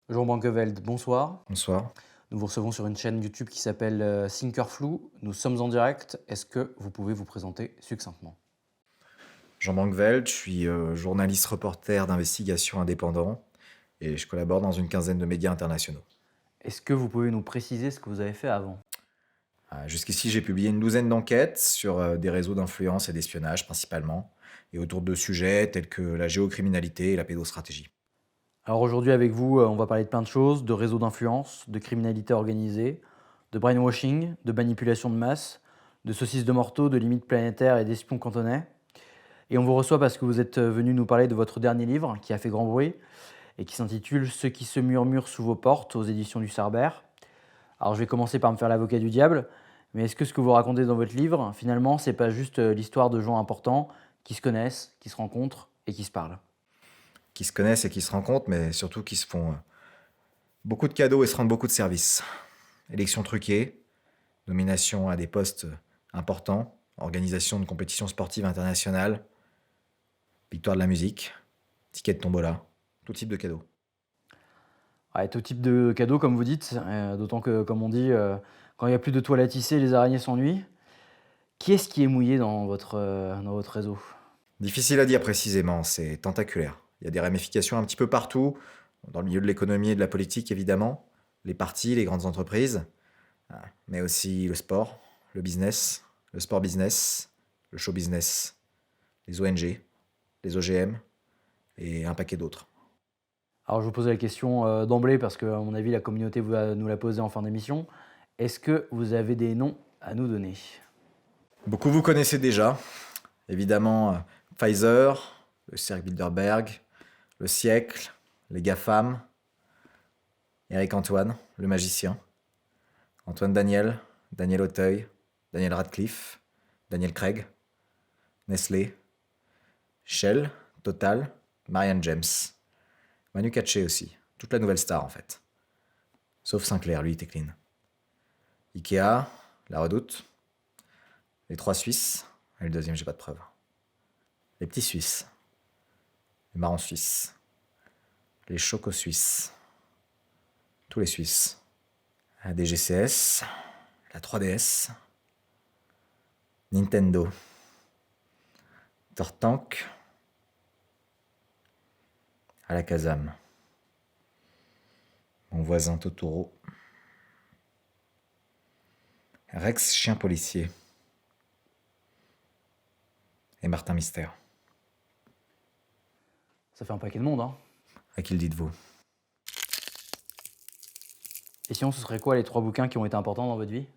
Jean Brankeveld, bonsoir. Bonsoir. Nous vous recevons sur une chaîne YouTube qui s'appelle Thinkerflou. Nous sommes en direct. Est-ce que vous pouvez vous présenter succinctement? Jean Brankeveld, je suis journaliste reporter d'investigation indépendant et je collabore dans une quinzaine de médias internationaux. Est-ce que vous pouvez nous préciser ce que vous avez fait avant? Jusqu'ici, j'ai publié une douzaine d'enquêtes sur des réseaux d'influence et d'espionnage principalement, et autour de sujets tels que la géocriminalité et la pédostratégie. Alors aujourd'hui avec vous, on va parler de plein de choses, de réseaux d'influence, de criminalité organisée, de brainwashing, de manipulation de masse, de saucisses de morteau, de limites planétaires et d'espions cantonais. Et on vous reçoit parce que vous êtes venu nous parler de votre dernier livre qui a fait grand bruit et qui s'intitule Ce qui se murmure sous vos portes aux éditions du Cerbère. Alors je vais commencer par me faire l'avocat du diable, mais est-ce que ce que vous racontez dans votre livre, finalement, c'est pas juste l'histoire de gens importants qui se connaissent, qui se rencontrent et qui se parlent? Qui se connaissent et qui se rencontrent, mais surtout qui se font beaucoup de cadeaux et se rendent beaucoup de services. Élections truquées, nomination à des postes importants, organisation de compétitions sportives internationales, victoire de la musique, ticket de tombola, tout type de cadeaux. Ouais, tout type de cadeau, comme vous dites, d'autant que, comme on dit, quand il n'y a plus de toile à tisser, les araignées s'ennuient. Qui est-ce qui est mouillé dans votre réseau? Difficile à dire précisément, c'est tentaculaire. Il y a des ramifications un petit peu partout, dans le milieu de l'économie et de la politique évidemment, les partis, les grandes entreprises, mais aussi le sport, le sport business, le show business, les ONG, les OGM et un paquet d'autres. Alors je vous posais la question d'emblée parce que, à mon avis, la communauté va nous la poser en fin d'émission. Est-ce que vous avez des noms à nous donner? Beaucoup vous connaissez déjà, évidemment Pfizer, le cercle Bilderberg, le siècle, les GAFAM, Eric Antoine, le magicien, Antoine Daniel, Daniel Auteuil, Daniel Radcliffe, Daniel Craig, Nestlé, Shell, Total, Marianne James, Manu Katché aussi, toute la nouvelle star en fait. Sauf Sinclair, lui il était clean. Ikea, La Redoute, les trois Suisses, et le deuxième j'ai pas de preuves. Les petits Suisses, les marrons Suisses, les chocos Suisses, tous les Suisses. La DGCS, la 3DS, Nintendo, Tortank, à la Kazam, mon voisin Totoro, Rex chien policier et Martin Mystère. Ça fait un paquet de monde, hein. À qui le dites-vous? Et sinon, ce serait quoi les 3 bouquins qui ont été importants dans votre vie?